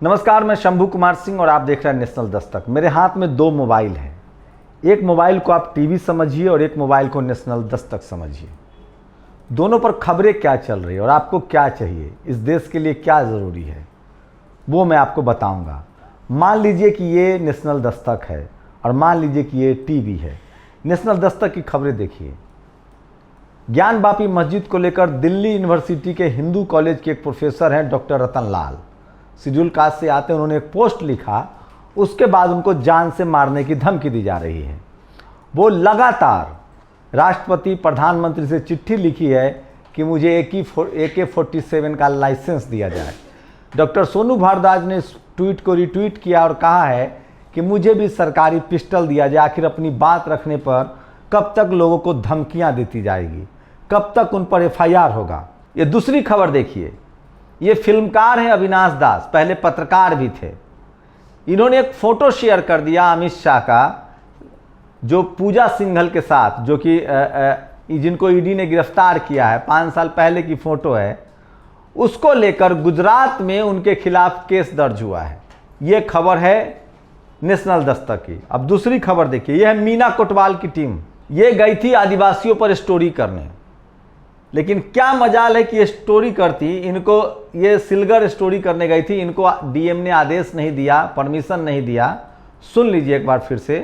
नमस्कार, मैं शंभू कुमार सिंह और आप देख रहे हैं नेशनल दस्तक। मेरे हाथ में दो मोबाइल हैं। एक मोबाइल को आप टीवी समझिए और एक मोबाइल को नेशनल दस्तक समझिए। दोनों पर खबरें क्या चल रही है और आपको क्या चाहिए, इस देश के लिए क्या ज़रूरी है, वो मैं आपको बताऊंगा। मान लीजिए कि ये नेशनल दस्तक है और मान लीजिए कि ये टीवी है। नेशनल दस्तक की खबरें देखिए। ज्ञान वापी मस्जिद को लेकर दिल्ली यूनिवर्सिटी के हिंदू कॉलेज के एक प्रोफेसर हैं डॉक्टर रतन लाल, शेड्यूल कास्ट से आते हैं। उन्होंने एक पोस्ट लिखा, उसके बाद उनको जान से मारने की धमकी दी जा रही है। वो लगातार राष्ट्रपति प्रधानमंत्री से चिट्ठी लिखी है कि मुझे AK-47 का लाइसेंस दिया जाए। डॉक्टर सोनू भारद्वाज ने इस ट्वीट को रिट्वीट किया और कहा है कि मुझे भी सरकारी पिस्टल दिया जाए। आखिर अपनी बात रखने पर कब तक लोगों को धमकियां देती जाएगी, कब तक उन पर FIR होगा। ये दूसरी खबर देखिए। ये फिल्मकार हैं अविनाश दास, पहले पत्रकार भी थे। इन्होंने एक फोटो शेयर कर दिया अमित शाह का, जो पूजा सिंघल के साथ, जो कि जिनको ईडी ने गिरफ्तार किया है, 5 साल पहले की फोटो है। उसको लेकर गुजरात में उनके खिलाफ केस दर्ज हुआ है। ये खबर है नेशनल दस्तक की। अब दूसरी खबर देखिए। यह है मीना कोटवाल की टीम। ये गई थी आदिवासियों पर स्टोरी करने, लेकिन क्या मजाल है कि ये स्टोरी करती, इनको ये सिलगर स्टोरी करने गई थी। इनको DM ने आदेश नहीं दिया, परमिशन नहीं दिया। सुन लीजिए एक बार फिर से,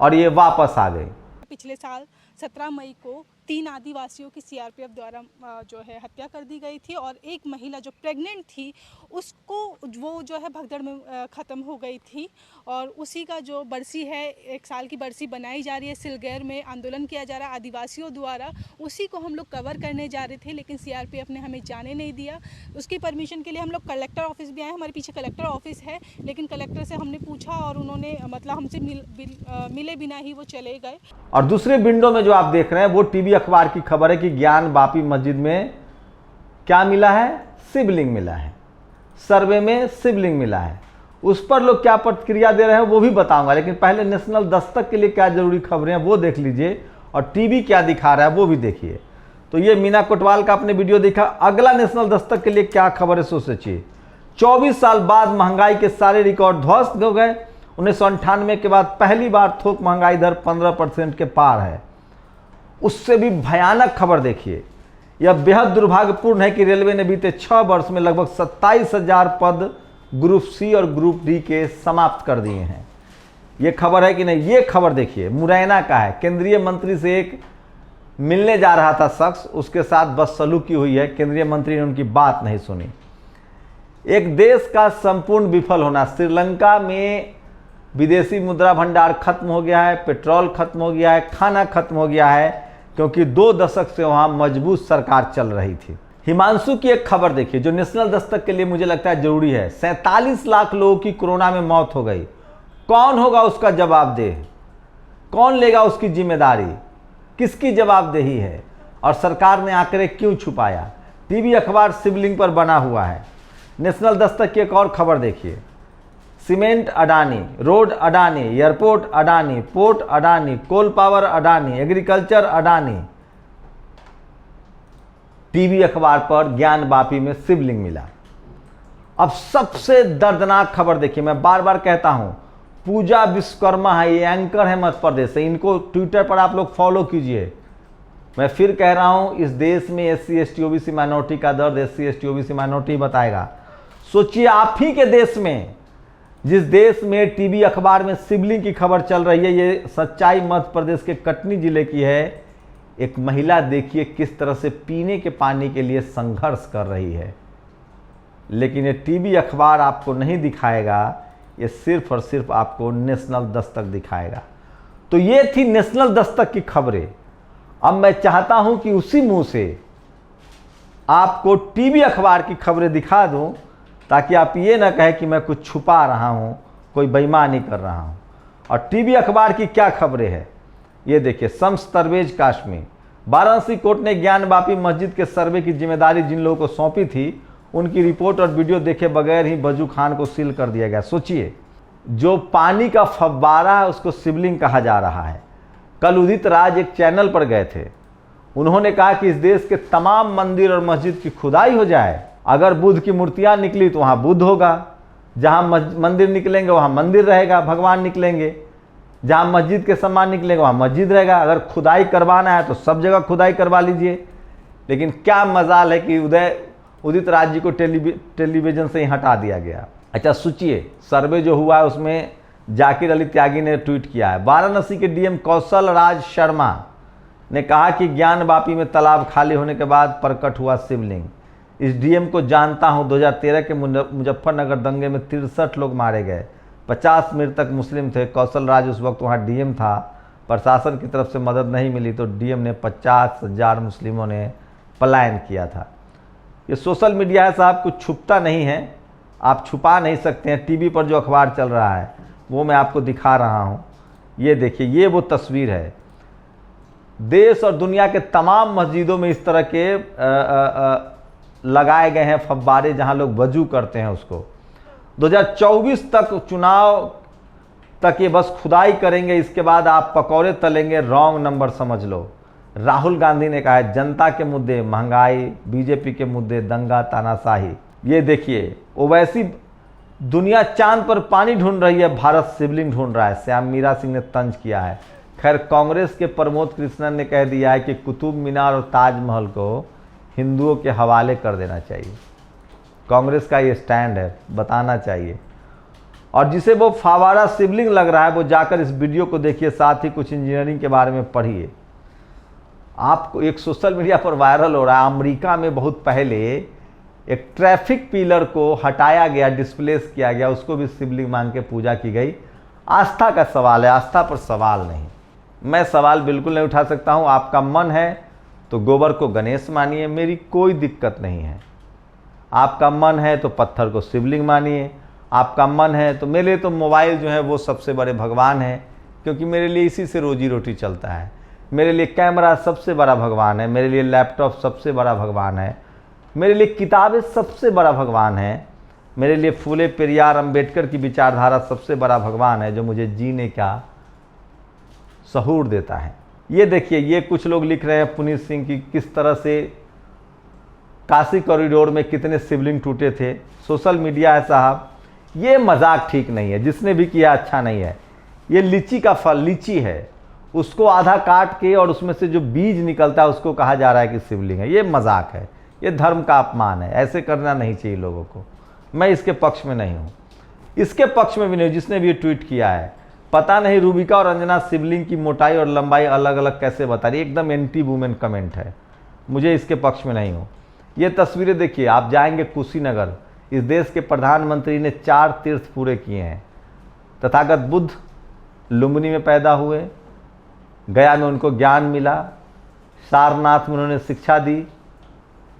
और ये वापस आ गई। पिछले साल 17 मई को 3 आदिवासियों की CRPF द्वारा जो है हत्या कर दी गई थी और एक महिला जो प्रेग्नेंट थी उसको वो जो है भगदड़ में ख़त्म हो गई थी। और उसी का जो बरसी है, 1 साल की बरसी बनाई जा रही है। सिलगैर में आंदोलन किया जा रहा है आदिवासियों द्वारा, उसी को हम लोग कवर करने जा रहे थे, लेकिन CRPF ने हमें जाने नहीं दिया। उसकी परमिशन के लिए हम लोग कलेक्टर ऑफिस भी आए। हमारे पीछे कलेक्टर ऑफिस है, लेकिन कलेक्टर से हमने पूछा और उन्होंने मतलब हमसे मिले बिना ही वो चले गए। और दूसरे विंडो में जो आप देख रहे हैं वो टीवी अखबार की खबर है कि ज्ञान वापी मस्जिद में क्या मिला है, शिवलिंग मिला है। सर्वे में शिवलिंग मिला है। उस पर लोग क्या प्रतिक्रिया दे रहे हैं वो भी बताऊंगा, लेकिन पहले नेशनल दस्तक के लिए क्या जरूरी खबरें हैं वो देख लीजिए और टीवी क्या दिखा रहा है वो भी देखिए। तो ये मीना कोटवाल का आपने वीडियो देखा। अगला नेशनल दस्तक के लिए क्या खबर है सो सोचिए। 24 साल बाद महंगाई के सारे रिकॉर्ड ध्वस्त हो गए। 1998 के बाद पहली बार थोक महंगाई दर 15% के पार है। उससे भी भयानक खबर देखिए। यह बेहद दुर्भाग्यपूर्ण है कि रेलवे ने बीते 6 वर्ष में लगभग 27,000 पद ग्रुप C और ग्रुप D के समाप्त कर दिए हैं। यह खबर है कि नहीं, ये खबर देखिए। मुरैना का है। केंद्रीय मंत्री से एक मिलने जा रहा था शख्स, उसके साथ बदसलूकी हुई है। केंद्रीय मंत्री ने उनकी बात नहीं सुनी। एक देश का संपूर्ण विफल होना। श्रीलंका में विदेशी मुद्रा भंडार खत्म हो गया है, पेट्रोल खत्म हो गया है, खाना खत्म हो गया है, क्योंकि 2 दशक से वहां मजबूत सरकार चल रही थी। हिमांशु की एक खबर देखिए जो नेशनल दस्तक के लिए मुझे लगता है जरूरी है। 47 लाख लोगों की कोरोना में मौत हो गई। कौन होगा उसका जवाबदेह? कौन लेगा उसकी जिम्मेदारी? किसकी जवाबदेही है? और सरकार ने आंकड़े क्यों छुपाया? टीवी अखबार शिवलिंग पर बना हुआ है। नेशनल दस्तक की एक और खबर देखिए। Cement Adani, road Adani, airport Adani, port Adani, coal power Adani, agriculture Adani. TV अखबार पर ज्ञान वापी में शिवलिंग मिला। अब सबसे दर्दनाक खबर देखिए। मैं बार बार कहता हूं, पूजा विश्वकर्मा है, ये एंकर है मध्य प्रदेश से। इनको ट्विटर पर आप लोग फॉलो कीजिए। मैं फिर कह रहा हूं, इस देश में SC ST OBC माइनॉरिटी का दर्द SC ST OBC माइनॉरिटी बताएगा। सोचिए, आप ही के देश में, जिस देश में टीवी अखबार में शिवलिंग की खबर चल रही है, ये सच्चाई मध्य प्रदेश के कटनी जिले की है। एक महिला देखिए किस तरह से पीने के पानी के लिए संघर्ष कर रही है, लेकिन ये टीवी अखबार आपको नहीं दिखाएगा। ये सिर्फ और सिर्फ आपको नेशनल दस्तक दिखाएगा। तो ये थी नेशनल दस्तक की खबरें। अब मैं चाहता हूं कि उसी मुंह से आपको टीवी अखबार की खबरें दिखा दूं, ताकि आप ये ना कहें कि मैं कुछ छुपा रहा हूं, कोई बेईमानी कर रहा हूं। और टीवी अखबार की क्या खबरें हैं ये देखिए। शम्स परवेज काश्मी। वाराणसी कोर्ट ने ज्ञान वापी मस्जिद के सर्वे की जिम्मेदारी जिन लोगों को सौंपी थी, उनकी रिपोर्ट और वीडियो देखे बगैर ही बजू खान को सील कर दिया गया। सोचिए, जो पानी का फव्वारा है उसको शिवलिंग कहा जा रहा है। कल उदित राज एक चैनल पर गए थे। उन्होंने कहा कि इस देश के तमाम मंदिर और मस्जिद की खुदाई हो जाए, अगर बुद्ध की मूर्तियां निकली तो वहां बुद्ध होगा, जहाँ मंदिर निकलेंगे वहाँ मंदिर रहेगा, भगवान निकलेंगे। जहाँ मस्जिद के सम्मान निकलेंगे वहाँ मस्जिद रहेगा। अगर खुदाई करवाना है तो सब जगह खुदाई करवा लीजिए। लेकिन क्या मजाल है कि उदित राज जी को टेलीविजन से ही हटा दिया गया। अच्छा सोचिए, सर्वे जो हुआ है उसमें जाकिर अली त्यागी ने ट्वीट किया है, वाराणसी के डीएम कौशल राज शर्मा ने कहा कि ज्ञानवापी में तालाब खाली होने के बाद प्रकट हुआ शिवलिंग। इस डीएम को जानता हूं, 2013 के मुजफ्फरनगर दंगे में 63 लोग मारे गए, 50 मृतक मुस्लिम थे। कौशल राज उस वक्त वहां डीएम था, प्रशासन की तरफ से मदद नहीं मिली तो डीएम ने 50,000 मुस्लिमों ने पलायन किया था। ये सोशल मीडिया है साहब, कुछ छुपता नहीं है, आप छुपा नहीं सकते हैं। टीवी पर जो अखबार चल रहा है वो मैं आपको दिखा रहा हूँ। ये देखिए, ये वो तस्वीर है। देश और दुनिया के तमाम मस्जिदों में इस तरह के लगाए गए हैं फव्वारे, जहां लोग वजू करते हैं उसको। 2024 तक चुनाव तक ये बस खुदाई करेंगे, इसके बाद आप पकौड़े तलेंगे, रॉन्ग नंबर समझ लो। राहुल गांधी ने कहा है जनता के मुद्दे महंगाई, बीजेपी के मुद्दे दंगा तानाशाही। ये देखिए, ओवैसी दुनिया चांद पर पानी ढूंढ रही है, भारत शिवलिंग ढूंढ रहा है, श्याम मीरा सिंह ने तंज किया है। खैर, कांग्रेस के प्रमोद कृष्णन ने कह दिया है कि कुतुब मीनार और ताजमहल को हिंदुओं के हवाले कर देना चाहिए। कांग्रेस का ये स्टैंड है, बताना चाहिए। और जिसे वो फवारा शिवलिंग लग रहा है वो जाकर इस वीडियो को देखिए, साथ ही कुछ इंजीनियरिंग के बारे में पढ़िए। आपको एक सोशल मीडिया पर वायरल हो रहा है, अमेरिका में बहुत पहले एक ट्रैफिक पिलर को हटाया गया, डिस्प्लेस किया गया, उसको भी शिवलिंग मान के पूजा की गई। आस्था का सवाल है, आस्था पर सवाल नहीं। मैं सवाल बिल्कुल नहीं उठा सकता हूं। आपका मन है तो गोबर को गणेश मानिए, मेरी कोई दिक्कत नहीं है। आपका मन है तो पत्थर को शिवलिंग मानिए। आपका मन है तो मेरे लिए तो मोबाइल जो है वो सबसे बड़े भगवान है, क्योंकि मेरे लिए इसी से रोजी रोटी चलता है। मेरे लिए कैमरा सबसे बड़ा भगवान है, मेरे लिए लैपटॉप सबसे बड़ा भगवान है, मेरे लिए किताबें सबसे बड़ा भगवान है, मेरे लिए फूले पेरियार अंबेडकर की विचारधारा सबसे बड़ा भगवान है, जो मुझे जीने का सहूर देता है। ये देखिए, ये कुछ लोग लिख रहे हैं पुनीत सिंह की किस तरह से काशी कॉरिडोर में कितने शिवलिंग टूटे थे। सोशल मीडिया है साहब, ये मजाक ठीक नहीं है, जिसने भी किया अच्छा नहीं है। ये लीची का फल, लीची है, उसको आधा काट के और उसमें से जो बीज निकलता है उसको कहा जा रहा है कि शिवलिंग है। ये मजाक है, ये धर्म का अपमान है, ऐसे करना नहीं चाहिए लोगों को। मैं इसके पक्ष में नहीं हूँ, इसके पक्ष में भी नहीं जिसने भी ये ट्वीट किया है। पता नहीं रूबिका और अंजना शिवलिंग की मोटाई और लंबाई अलग अलग कैसे बता रही, एकदम एंटी वुमेन कमेंट है। मुझे इसके पक्ष में नहीं हूँ। ये तस्वीरें देखिए, आप जाएंगे कुशीनगर, इस देश के प्रधानमंत्री ने 4 तीर्थ पूरे किए हैं। तथागत बुद्ध लुम्बिनी में पैदा हुए, गया में उनको ज्ञान मिला, सारनाथ में उन्होंने शिक्षा दी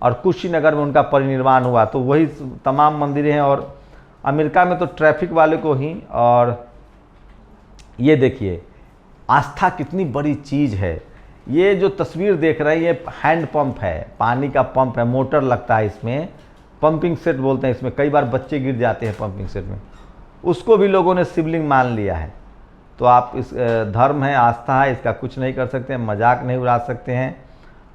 और कुशीनगर में उनका परिनिर्वाण हुआ। तो वही तमाम मंदिरें हैं। और अमेरिका में तो ट्रैफिक वाले को ही। और ये देखिए, आस्था कितनी बड़ी चीज़ है। ये जो तस्वीर देख रहे हैं ये हैंड पंप है, पानी का पंप है, मोटर लगता है इसमें, पंपिंग सेट बोलते हैं इसमें। कई बार बच्चे गिर जाते हैं पंपिंग सेट में, उसको भी लोगों ने शिवलिंग मान लिया है। तो आप इस धर्म है, आस्था है, इसका कुछ नहीं कर सकते हैं, मजाक नहीं उड़ा सकते हैं।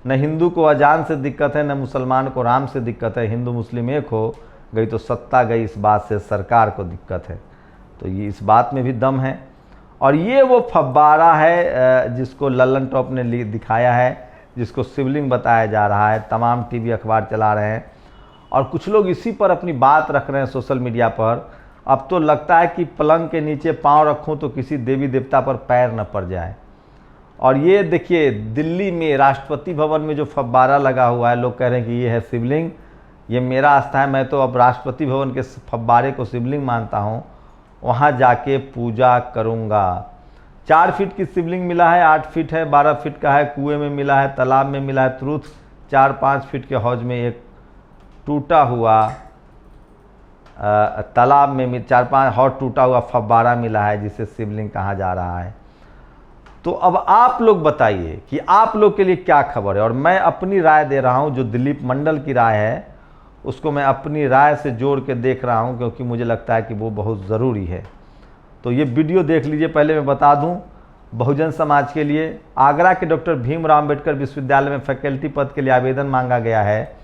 न हिंदू को अजान से दिक्कत है, न मुसलमान को राम से दिक्कत है। हिंदू मुस्लिम एक हो गई तो सत्ता गई, इस बात से सरकार को दिक्कत है। तो ये इस बात में भी दम है। और ये वो फव्वारा है जिसको लल्लन टॉप ने दिखाया है, जिसको शिवलिंग बताया जा रहा है। तमाम टीवी अखबार चला रहे हैं और कुछ लोग इसी पर अपनी बात रख रहे हैं सोशल मीडिया पर। अब तो लगता है कि पलंग के नीचे पाँव रखूं तो किसी देवी देवता पर पैर न पड़ जाए। और ये देखिए, दिल्ली में राष्ट्रपति भवन में जो फव्वारा लगा हुआ है, लोग कह रहे हैं कि ये है शिवलिंग। ये मेरा आस्था है, मैं तो अब राष्ट्रपति भवन के फव्वारे को शिवलिंग मानता हूँ, वहाँ जाके पूजा करूँगा। 4 फीट की शिवलिंग मिला है, 8 फीट है, 12 फीट का है, कुएं में मिला है, तालाब में मिला है, तुरुत 4-5 फीट के हौज में एक टूटा हुआ तालाब में 4-5 हौज टूटा हुआ फव्वारा मिला है, जिसे शिवलिंग कहा जा रहा है। तो अब आप लोग बताइए कि आप लोग के लिए क्या खबर है। और मैं अपनी राय दे रहा हूँ, जो दिलीप मंडल की राय है उसको मैं अपनी राय से जोड़ के देख रहा हूँ, क्योंकि मुझे लगता है कि वो बहुत ज़रूरी है। तो ये वीडियो देख लीजिए। पहले मैं बता दूं, बहुजन समाज के लिए आगरा के डॉक्टर भीमराव अंबेडकर विश्वविद्यालय में फैकल्टी पद के लिए आवेदन मांगा गया है,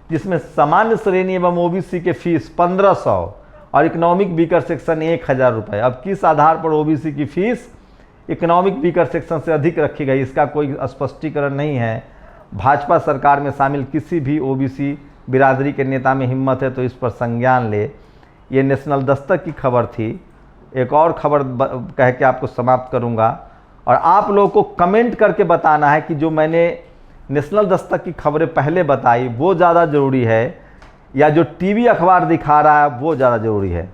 जिसमें सामान्य श्रेणी एवं ओबीसी के फीस 1500 और इकोनॉमिक वीकर सेक्शन 1000 रुपये। अब किस आधार पर ओबीसी की फीस इकोनॉमिक वीकर सेक्शन से अधिक रखी गई, इसका कोई स्पष्टीकरण नहीं है। भाजपा सरकार में शामिल किसी भी ओबीसी बिरादरी के नेता में हिम्मत है तो इस पर संज्ञान ले। ये नेशनल दस्तक की खबर थी। एक और खबर कह के आपको समाप्त करूंगा, और आप लोगों को कमेंट करके बताना है कि जो मैंने नेशनल दस्तक की खबरें पहले बताई वो ज़्यादा ज़रूरी है या जो टीवी अखबार दिखा रहा है वो ज़्यादा ज़रूरी है।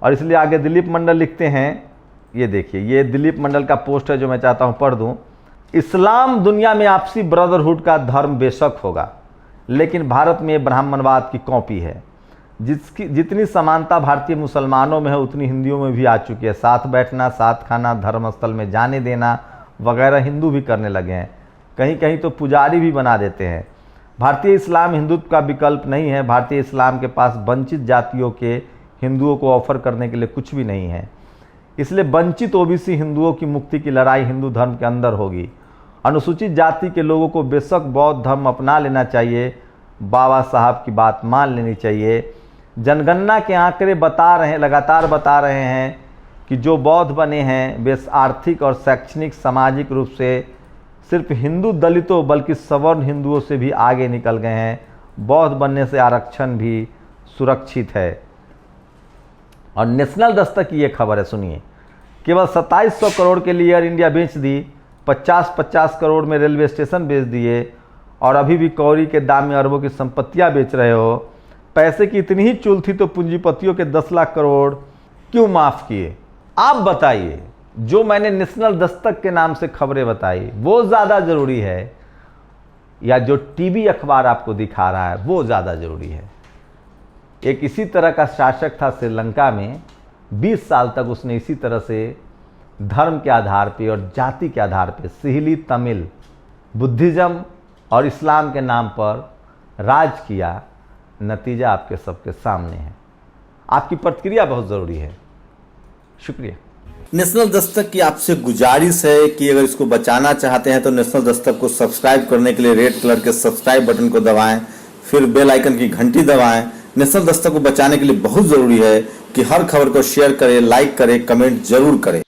और इसलिए आगे दिलीप मंडल लिखते हैं, ये देखिए, ये दिलीप मंडल का पोस्ट है जो मैं चाहता हूँ पढ़ दूँ। इस्लाम दुनिया में आपसी ब्रदरहुड का धर्म बेशक होगा, लेकिन भारत में ब्राह्मणवाद की कॉपी है। जितनी समानता भारतीय मुसलमानों में है उतनी हिंदुओं में भी आ चुकी है। साथ बैठना, साथ खाना, धर्मस्थल में जाने देना वगैरह हिंदू भी करने लगे हैं, कहीं कहीं तो पुजारी भी बना देते हैं। भारतीय इस्लाम हिंदुत्व का विकल्प नहीं है। भारतीय इस्लाम के पास वंचित जातियों के हिंदुओं को ऑफर करने के लिए कुछ भी नहीं है। इसलिए वंचित ओबीसी हिंदुओं की मुक्ति की लड़ाई हिंदू धर्म के अंदर होगी। अनुसूचित जाति के लोगों को बेशक बौद्ध धर्म अपना लेना चाहिए, बाबा साहब की बात मान लेनी चाहिए। जनगणना के आंकड़े लगातार बता रहे हैं कि जो बौद्ध बने हैं वे आर्थिक और शैक्षणिक सामाजिक रूप से सिर्फ हिंदू दलितों बल्कि सवर्ण हिंदुओं से भी आगे निकल गए हैं। बौद्ध बनने से आरक्षण भी सुरक्षित है। और नेशनल दस्तक की ये खबर है, सुनिए, केवल 2700 करोड़ के लिए एयर इंडिया बेच दी, 50-50 करोड़ में रेलवे स्टेशन बेच दिए, और अभी भी कौड़ी के दाम में अरबों की संपत्तियां बेच रहे हो। पैसे की इतनी ही चुल थी तो पूंजीपतियों के 10 लाख करोड़ क्यों माफ किए? आप बताइए, जो मैंने नेशनल दस्तक के नाम से खबरें बताई वो ज़्यादा ज़रूरी है या जो टीवी अखबार आपको दिखा रहा है वो ज़्यादा ज़रूरी है? एक इसी तरह का शासक था श्रीलंका में, 20 साल तक उसने इसी तरह से धर्म के आधार पे और जाति के आधार पे सिहली तमिल बुद्धिज़्म और इस्लाम के नाम पर राज किया। नतीजा आपके सबके सामने है। आपकी प्रतिक्रिया बहुत ज़रूरी है। शुक्रिया। नेशनल दस्तक की आपसे गुजारिश है कि अगर इसको बचाना चाहते हैं तो नेशनल दस्तक को सब्सक्राइब करने के लिए रेड कलर के सब्सक्राइब बटन को दबाएं, फिर बेल आइकन की घंटी दबाएं। नेशनल दस्तक को बचाने के लिए बहुत ज़रूरी है कि हर खबर को शेयर करें, लाइक करें, कमेंट जरूर करें।